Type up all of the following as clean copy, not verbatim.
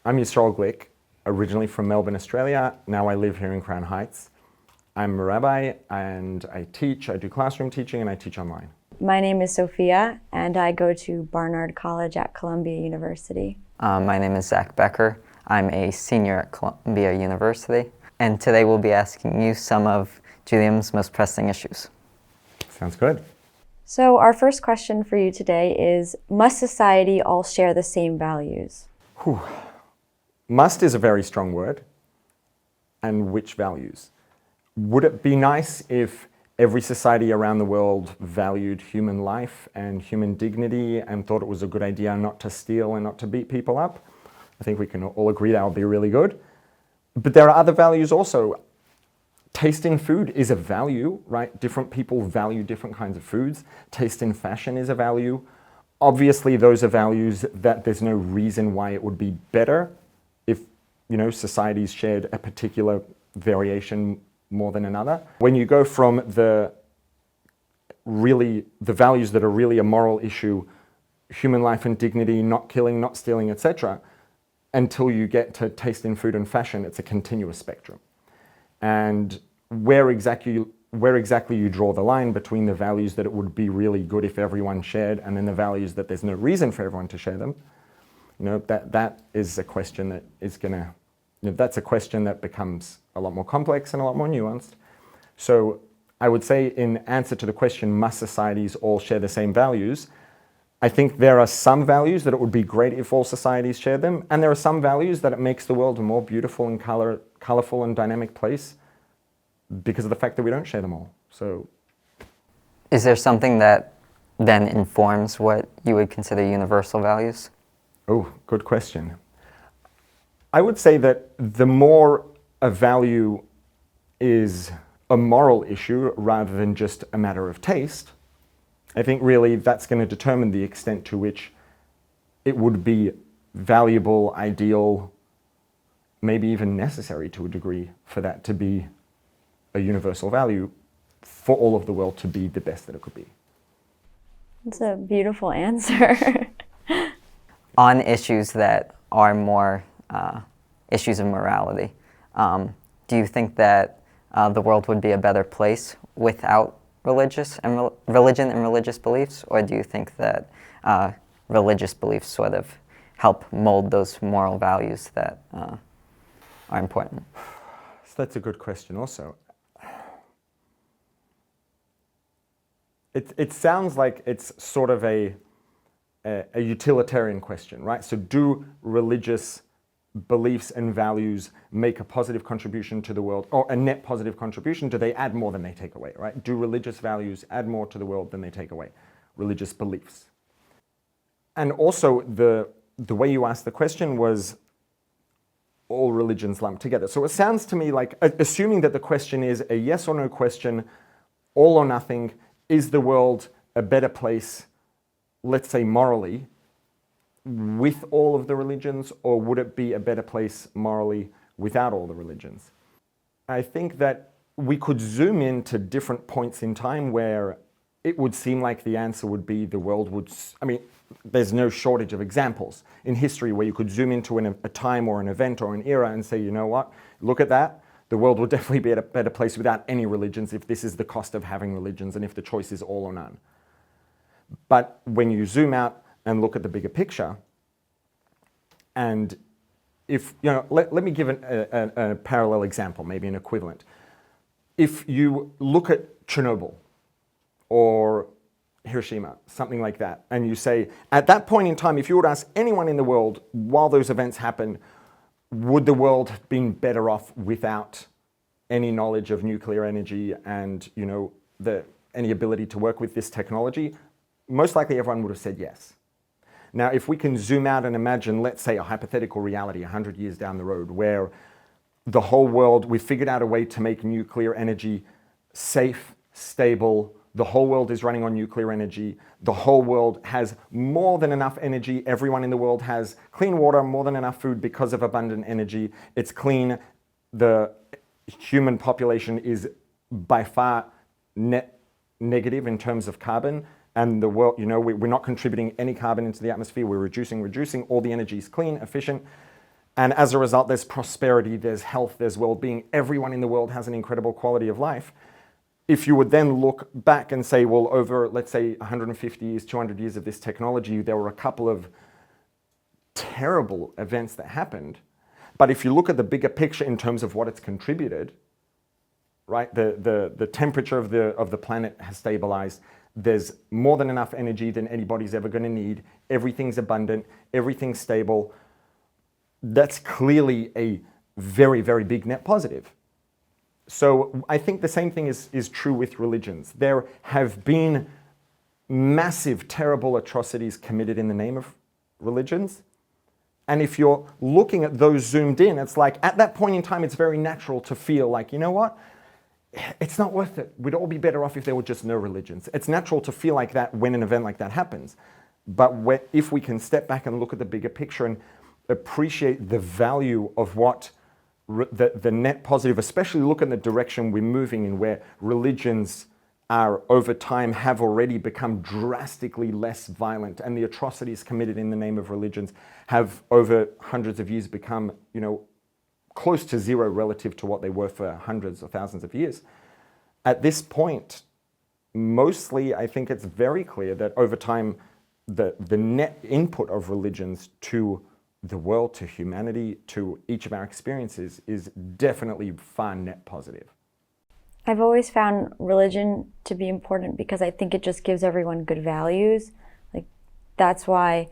I'm Yisroel Glick, originally from Melbourne, Australia. Now I live here in Crown Heights. I'm a rabbi and I teach, I do classroom teaching and I teach online. My name is Sophia and I go to Barnard College at Columbia University. My name is Zach Becker. I'm a senior at Columbia University. And today we'll be asking you some of Judaism's most pressing issues. Sounds good. So our first question for you today is, must society all share the same values? Must is a very strong word. And which values? Would it be nice if every society around the world valued human life and human dignity and thought it was a good idea not to steal and not to beat people up? I think we can all agree that would be really good. But there are other values also. Taste in food is a value, right? Different people value different kinds of foods. Taste in fashion is a value. Obviously, those are values that there's no reason why it would be better if, societies shared a particular variation more than another. When you go from the values that are really a moral issue, human life and dignity, not killing, not stealing, etc., until you get to taste in food and fashion, it's a continuous spectrum. And where exactly you draw the line between the values that it would be really good if everyone shared and then the values that there's no reason for everyone to share them, that is a question that is that's a question that becomes a lot more complex and a lot more nuanced. So I would say in answer to the question, must societies all share the same values? I think there are some values that it would be great if all societies shared them, and there are some values that it makes the world a more beautiful and colorful and dynamic place because of the fact that we don't share them all. So, is there something that then informs what you would consider universal values? Oh, good question. I would say that the more a value is a moral issue rather than just a matter of taste, I think really that's going to determine the extent to which it would be valuable, ideal, maybe even necessary to a degree for that to be a universal value for all of the world to be the best that it could be. That's a beautiful answer. On issues that are more issues of morality, do you think that the world would be a better place without religion and religious beliefs, or do you think that religious beliefs sort of help mold those moral values that are important? So that's a good question also. It sounds like it's sort of a utilitarian question, right? So do religious beliefs and values make a positive contribution to the world, or a net positive contribution? Do they add more than they take away, right? Do religious values add more to the world than they take away? Religious beliefs. And also the way you asked the question was all religions lumped together. So it sounds to me like, assuming that the question is a yes or no question, all or nothing, is the world a better place, let's say morally, with all of the religions, or would it be a better place morally without all the religions? I think that we could zoom into different points in time where it would seem like the answer would be the world would, there's no shortage of examples in history where you could zoom into a time or an event or an era and say, you know what, look at that. The world would definitely be a better place without any religions if this is the cost of having religions and if the choice is all or none. But when you zoom out and look at the bigger picture, and if, let me give a parallel example, maybe an equivalent. If you look at Chernobyl or Hiroshima, something like that, and you say, at that point in time, if you would ask anyone in the world while those events happened, would the world have been better off without any knowledge of nuclear energy and any ability to work with this technology? Most likely everyone would have said yes. Now, if we can zoom out and imagine, let's say, a hypothetical reality 100 years down the road where the whole world, we figured out a way to make nuclear energy safe, stable, the whole world is running on nuclear energy, the whole world has more than enough energy, everyone in the world has clean water, more than enough food because of abundant energy, it's clean, the human population is by far net negative in terms of carbon, and the world, we're not contributing any carbon into the atmosphere, we're reducing, all the energy is clean, efficient. And as a result, there's prosperity, there's health, there's well-being. Everyone in the world has an incredible quality of life. If you would then look back and say, well, over, let's say, 150 years, 200 years of this technology, there were a couple of terrible events that happened. But if you look at the bigger picture in terms of what it's contributed, right, the temperature of the planet has stabilized. There's more than enough energy than anybody's ever going to need. Everything's abundant. Everything's stable. That's clearly a very, very big net positive. So I think the same thing is true with religions. There have been massive, terrible atrocities committed in the name of religions. And if you're looking at those zoomed in, it's like at that point in time, it's very natural to feel like, you know what? It's not worth it. We'd all be better off if there were just no religions. It's natural to feel like that when an event like that happens. But if we can step back and look at the bigger picture and appreciate the value of what the net positive, especially look in the direction we're moving in, where religions are over time have already become drastically less violent, and the atrocities committed in the name of religions have over hundreds of years become, close to zero relative to what they were for hundreds or thousands of years. At this point, mostly I think it's very clear that over time the net input of religions to the world, to humanity, to each of our experiences is definitely far net positive. I've always found religion to be important because I think it just gives everyone good values. Like, that's why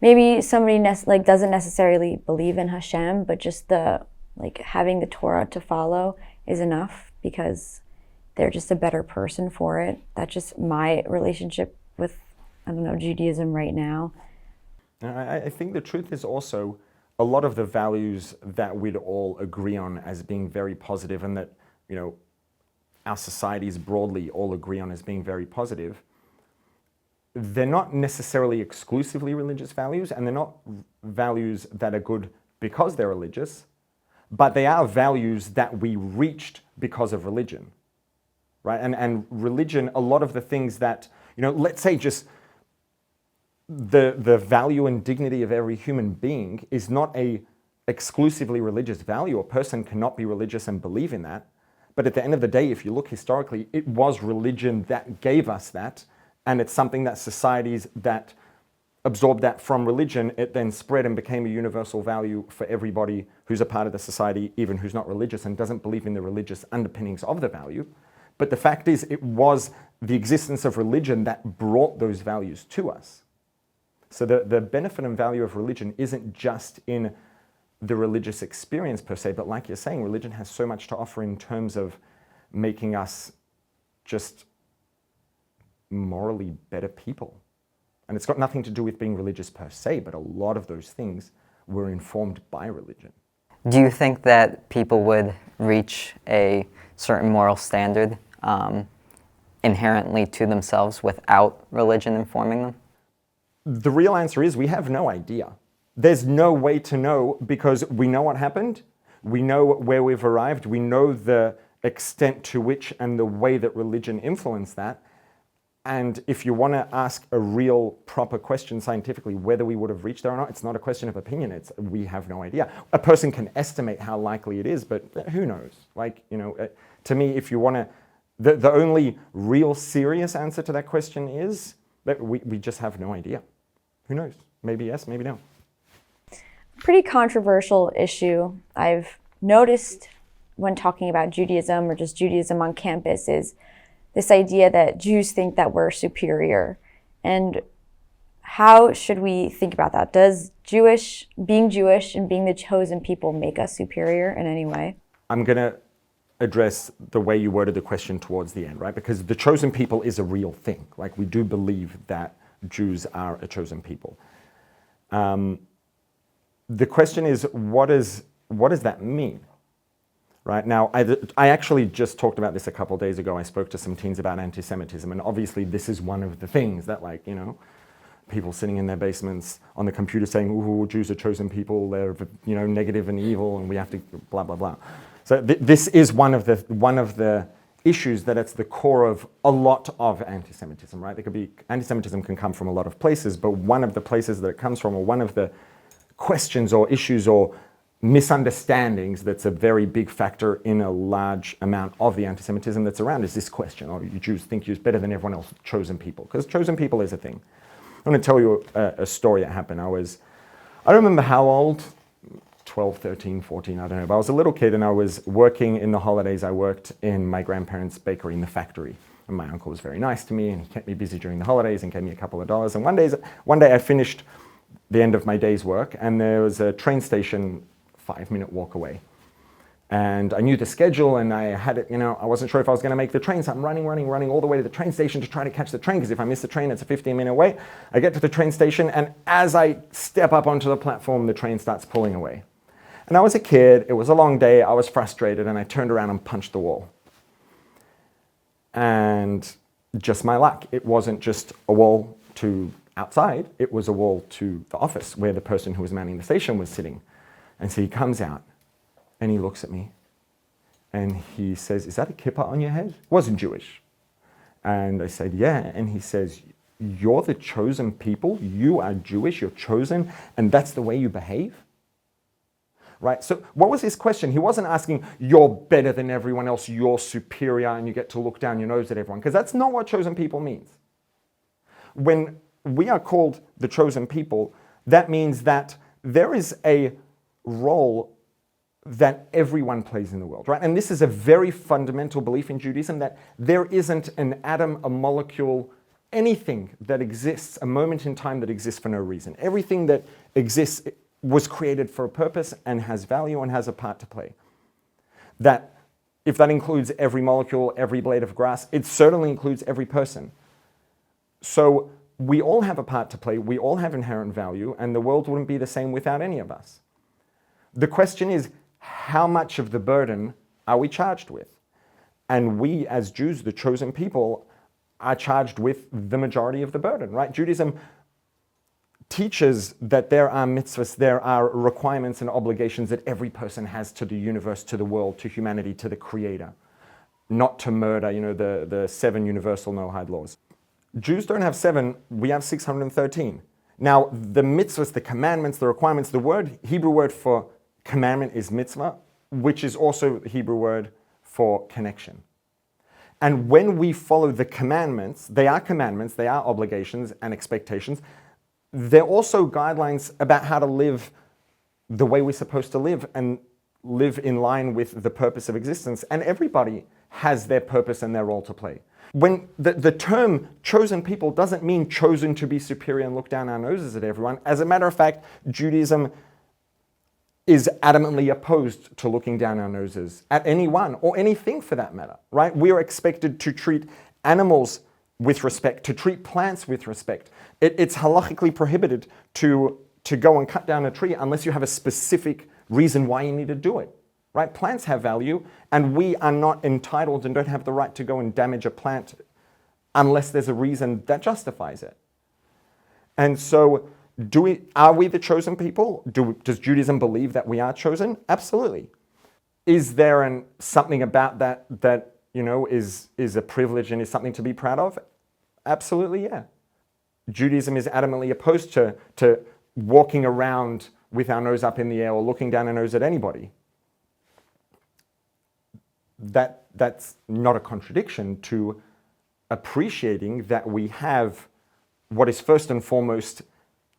maybe somebody doesn't necessarily believe in Hashem, but just having the Torah to follow is enough because they're just a better person for it. That's just my relationship with, Judaism right now. I think the truth is also a lot of the values that we'd all agree on as being very positive, and that, our societies broadly all agree on as being very positive, they're not necessarily exclusively religious values, and they're not values that are good because they're religious, but they are values that we reached because of religion, right? And religion, a lot of the things that, let's say just the value and dignity of every human being is not a exclusively religious value. A person cannot be religious and believe in that. But at the end of the day, if you look historically, it was religion that gave us that. And it's something that societies that absorbed that from religion, it then spread and became a universal value for everybody who's a part of the society, even who's not religious and doesn't believe in the religious underpinnings of the value. But the fact is, it was the existence of religion that brought those values to us. So the benefit and value of religion isn't just in the religious experience per se, but like you're saying, religion has so much to offer in terms of making us just morally better people. And it's got nothing to do with being religious per se, but a lot of those things were informed by religion. Do you think that people would reach a certain moral standard inherently to themselves without religion informing them? The real answer is we have no idea. There's no way to know, because we know what happened, we know where we've arrived, we know the extent to which and the way that religion influenced that. And if you want to ask a real proper question scientifically, whether we would have reached there or not, it's not a question of opinion, it's we have no idea. A person can estimate how likely it is, but who knows? To me, if you want to, the only real serious answer to that question is that we just have no idea. Who knows? Maybe yes, maybe no. Pretty controversial issue I've noticed when talking about Judaism or just Judaism on campus is this idea that Jews think that we're superior. And how should we think about that? Does being Jewish and being the chosen people make us superior in any way? I'm going to address the way you worded the question towards the end, right? Because the chosen people is a real thing. Like, we do believe that Jews are a chosen people. The question is, what does that mean? Right now, I actually just talked about this a couple of days ago. I spoke to some teens about anti-Semitism, and obviously this is one of the things that, people sitting in their basements on the computer saying, "Ooh, Jews are chosen people. They're negative and evil, and we have to blah blah blah." So this is one of the issues that it's the core of a lot of anti-Semitism, right? Anti-Semitism can come from a lot of places, but one of the places that it comes from, or one of the questions or issues or misunderstandings that's a very big factor in a large amount of the anti-Semitism that's around is this question: oh, you Jews think you're better than everyone else, chosen people. Because chosen people is a thing. I'm going to tell you a story that happened. I don't remember how old, 12, 13, 14, I don't know. But I was a little kid and I was working in the holidays. I worked in my grandparents' bakery in the factory. And my uncle was very nice to me and he kept me busy during the holidays and gave me a couple of dollars. And one day I finished the end of my day's work and there was a train station 5-minute walk away. And I knew the schedule and I had it, I wasn't sure if I was going to make the train. So I'm running all the way to the train station to try to catch the train, because if I miss the train, it's a 15-minute wait. I get to the train station and as I step up onto the platform, the train starts pulling away. And I was a kid, it was a long day, I was frustrated, and I turned around and punched the wall. And just my luck, it wasn't just a wall to outside, it was a wall to the office where the person who was manning the station was sitting. And so he comes out and he looks at me and he says, "Is that a kippah on your head?" It wasn't Jewish. And I said, "Yeah." And he says, "You're the chosen people, you are Jewish, you're chosen, and that's the way you behave?" Right? So what was his question? He wasn't asking, you're better than everyone else, you're superior, and you get to look down your nose at everyone, because that's not what chosen people means. When we are called the chosen people, that means that there is a role that everyone plays in the world, right? And this is a very fundamental belief in Judaism, that there isn't an atom, a molecule, anything that exists, a moment in time that exists for no reason. Everything that exists was created for a purpose and has value and has a part to play. That, if that includes every molecule, every blade of grass, it certainly includes every person. So we all have a part to play, we all have inherent value, and the world wouldn't be the same without any of us. The question is, how much of the burden are we charged with? And we, as Jews, the chosen people, are charged with the majority of the burden, right? Judaism teaches that there are mitzvahs, there are requirements and obligations that every person has to the universe, to the world, to humanity, to the Creator. Not to murder, the 7 universal no-hide laws. Jews don't have 7, we have 613. Now, the mitzvahs, the commandments, the requirements, the Hebrew word for commandment is mitzvah, which is also the Hebrew word for connection. And when we follow the commandments, they are obligations and expectations. They're also guidelines about how to live the way we're supposed to live and live in line with the purpose of existence. And everybody has their purpose and their role to play. When the term chosen people doesn't mean chosen to be superior and look down our noses at everyone. As a matter of fact, Judaism is adamantly opposed to looking down our noses at anyone or anything for that matter, right? We are expected to treat animals with respect, to treat plants with respect. It's halachically prohibited to go and cut down a tree unless you have a specific reason why you need to do it, right? Plants have value, and we are not entitled and don't have the right to go and damage a plant unless there's a reason that justifies it. And so, are we the chosen people? Does Judaism believe that we are chosen? Absolutely. Is there something about that is a privilege and is something to be proud of? Absolutely, yeah. Judaism is adamantly opposed to walking around with our nose up in the air or looking down our nose at anybody. That's not a contradiction to appreciating that we have what is first and foremost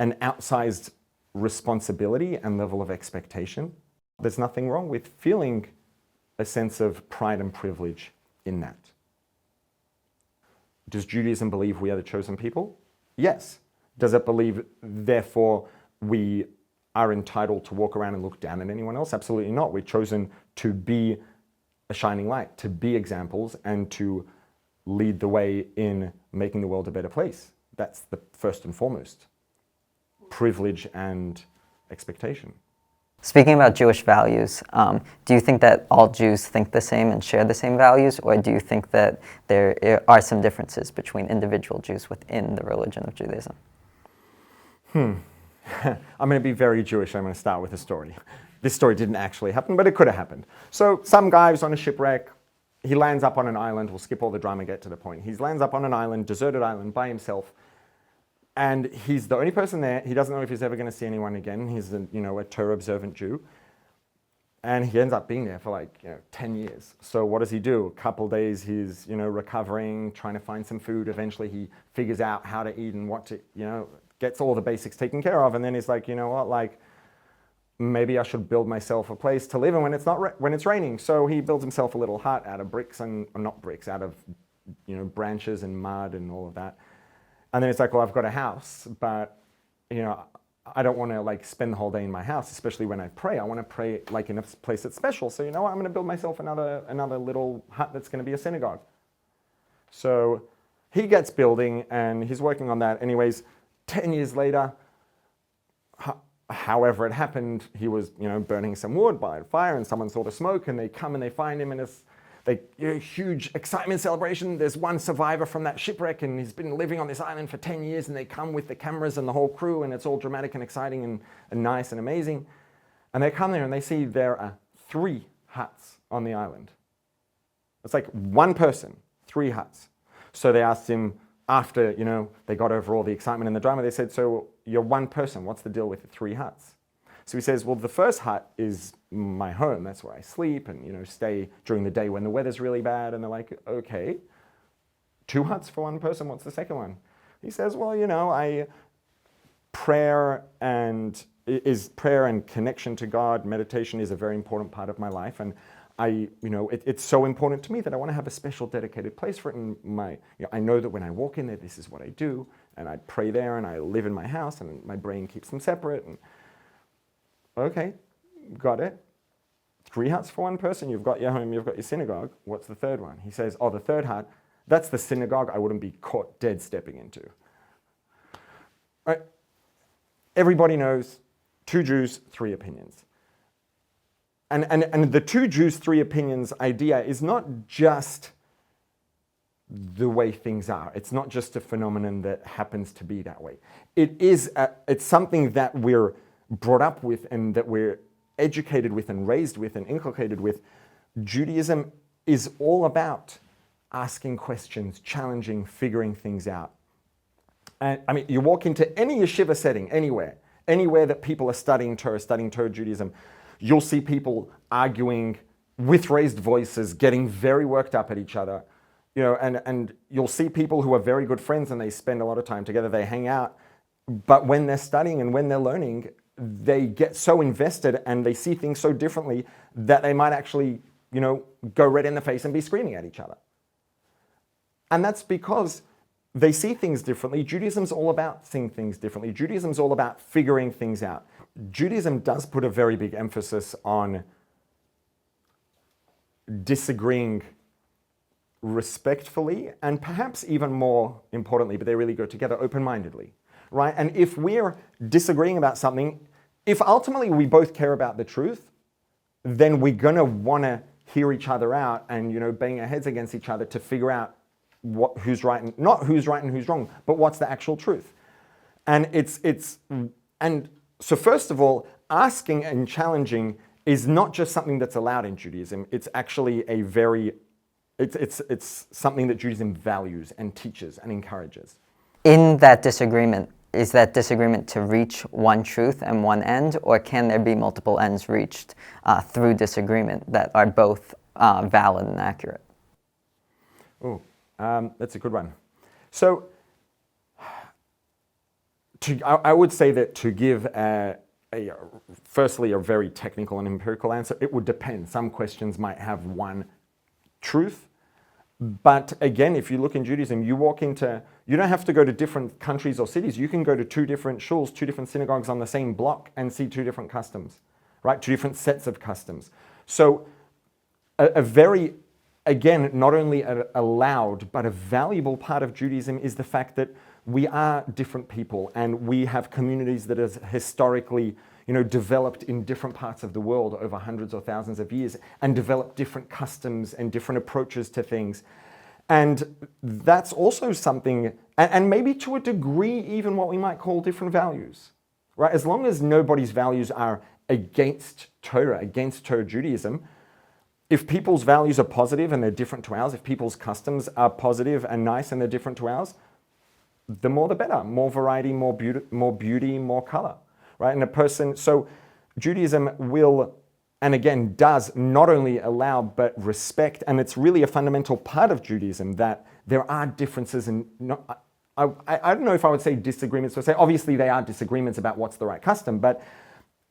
an outsized responsibility and level of expectation. There's nothing wrong with feeling a sense of pride and privilege in that. Does Judaism believe we are the chosen people? Yes. Does it believe, therefore, we are entitled to walk around and look down at anyone else? Absolutely not. We're chosen to be a shining light, to be examples, and to lead the way in making the world a better place. That's the first and foremost privilege and expectation. Speaking about Jewish values, do you think that all Jews think the same and share the same values, or do you think that there are some differences between individual Jews within the religion of Judaism? I'm going to be very Jewish. I'm going to start with a story. This story didn't actually happen, but it could have happened. So some guy was on a shipwreck. He lands up on an island. We'll skip all the drama, get to the point. He lands up on an island, deserted island, by himself. And he's the only person there. He doesn't know if he's ever going to see anyone again. He's a Torah observant Jew. And he ends up being there for like 10 years. So what does he do? A couple days he's recovering, trying to find some food. Eventually he figures out how to eat and what to, gets all the basics taken care of. And then he's like, you know what, like maybe I should build myself a place to live in when it's raining. So he builds himself a little hut out of bricks or not bricks, out of branches and mud and all of that. And then it's like, well, I've got a house, but I don't want to like spend the whole day in my house, especially when I pray. I want to pray like in a place that's special. So I'm going to build myself another little hut that's going to be a synagogue. So he gets building and he's working on that. Anyways, 10 years later, however it happened, he was burning some wood by a fire, and someone saw the smoke, and they come and they find him, and it's huge excitement celebration. There's one survivor from that shipwreck, and he's been living on this island for 10 years, and they come with the cameras and the whole crew, and it's all dramatic and exciting and nice and amazing. And they come there and they see there are 3 huts on the island. It's like one person, 3 huts. So they asked him after, they got over all the excitement and the drama, they said, so you're one person, what's the deal with the 3 huts? So he says, well, the first hut is my home. That's where I sleep and, stay during the day when the weather's really bad. And they're like, okay, 2 huts for one person. What's the second one? He says, well, prayer and connection to God, meditation is a very important part of my life. And it's so important to me that I want to have a special dedicated place for it. And I know that when I walk in there, this is what I do. And I pray there and I live in my house and my brain keeps them separate. And okay, got it. 3 huts for one person. You've got your home, you've got your synagogue. What's the third one? He says, the third hut, that's the synagogue I wouldn't be caught dead stepping into. Right? Everybody knows 2 Jews, 3 opinions. And the 2 Jews, 3 opinions idea is not just the way things are. It's not just a phenomenon that happens to be that way. It's something that we're brought up with and that we're educated with and raised with and inculcated with. Judaism is all about asking questions, challenging, figuring things out. And I mean, you walk into any yeshiva setting, anywhere that people are studying Torah Judaism, you'll see people arguing with raised voices, getting very worked up at each other. And you'll see people who are very good friends and they spend a lot of time together, they hang out. But when they're studying and when they're learning, they get so invested and they see things so differently that they might actually, go red in the face and be screaming at each other. And that's because they see things differently. Judaism's all about seeing things differently. Judaism's all about figuring things out. Judaism does put a very big emphasis on disagreeing respectfully and perhaps even more importantly, but they really go together, open-mindedly. Right? And if we're disagreeing about something, if ultimately we both care about the truth, then we're going to want to hear each other out and, bang our heads against each other to figure out who's right and not who's right and who's wrong, but what's the actual truth. And and so first of all, asking and challenging is not just something that's allowed in Judaism. It's actually it's something that Judaism values and teaches and encourages. In that disagreement, is that disagreement to reach one truth and one end, or can there be multiple ends reached through disagreement that are both valid and accurate? Oh, that's a good one. So, I would say that to give firstly a very technical and empirical answer, it would depend. Some questions might have one truth. But again, if you look in Judaism, you don't have to go to different countries or cities. You can go to 2 different shuls, 2 different synagogues on the same block and see 2 different customs, right? 2 different sets of customs. So a very, again, not only a loud, but a valuable part of Judaism is the fact that we are different people and we have communities that are historically developed in different parts of the world over hundreds or thousands of years and developed different customs and different approaches to things. And that's also something, and maybe to a degree, even what we might call different values, right? As long as nobody's values are against Torah Judaism, if people's values are positive and they're different to ours, if people's customs are positive and nice and they're different to ours, the more the better. More variety, more beauty, more color. Right? And so Judaism will, and again does not only allow but respect, and it's really a fundamental part of Judaism that there are differences in, I don't know if I would say disagreements per se. Obviously they are disagreements about what's the right custom, but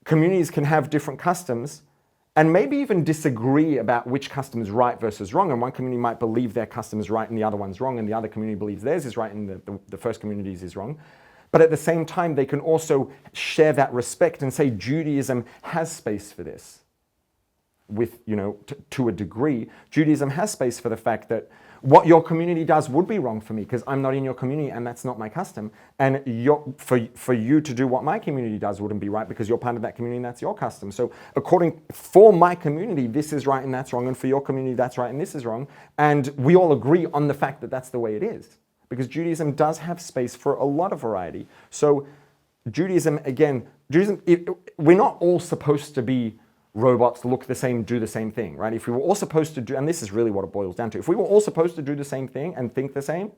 communities can have different customs and maybe even disagree about which custom is right versus wrong. And one community might believe their custom is right and the other one's wrong, and the other community believes theirs is right and the first community's is wrong. But at the same time, they can also share that respect and say Judaism has space for this. With, to a degree, Judaism has space for the fact that what your community does would be wrong for me because I'm not in your community and that's not my custom. And for you to do what my community does wouldn't be right because you're part of that community and that's your custom. So for my community, this is right and that's wrong. And for your community, that's right and this is wrong. And we all agree on the fact that that's the way it is. Because Judaism does have space for a lot of variety. So Judaism, we're not all supposed to be robots, look the same, do the same thing, right? If we were all supposed to do, and this is really what it boils down to, if we were all supposed to do the same thing and think the same,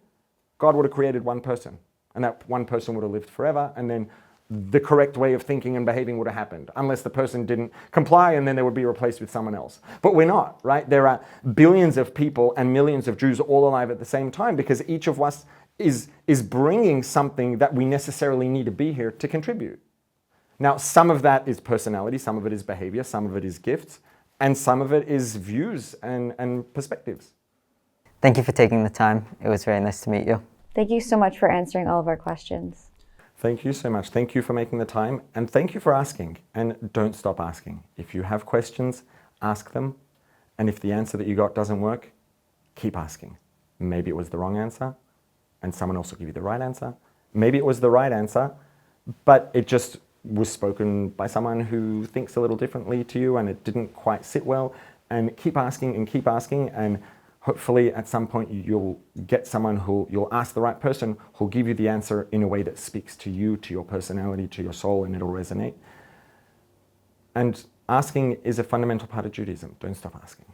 God would have created one person. And that one person would have lived forever, and then the correct way of thinking and behaving would have happened, unless the person didn't comply and then they would be replaced with someone else. But we're not, right? There are billions of people and millions of Jews all alive at the same time because each of us is bringing something that we necessarily need to be here to contribute. Now, some of that is personality, some of it is behavior, some of it is gifts, and some of it is views and perspectives. Thank you for taking the time. It was very nice to meet you. Thank you so much for answering all of our questions. Thank you so much. Thank you for making the time, and thank you for asking. And don't stop asking. If you have questions, ask them. And if the answer that you got doesn't work, keep asking. Maybe it was the wrong answer, and someone else will give you the right answer. Maybe it was the right answer, but it just was spoken by someone who thinks a little differently to you and it didn't quite sit well. And keep asking, and hopefully at some point you'll get someone you'll ask the right person who'll give you the answer in a way that speaks to you, to your personality, to your soul, and it'll resonate. And asking is a fundamental part of Judaism. Don't stop asking.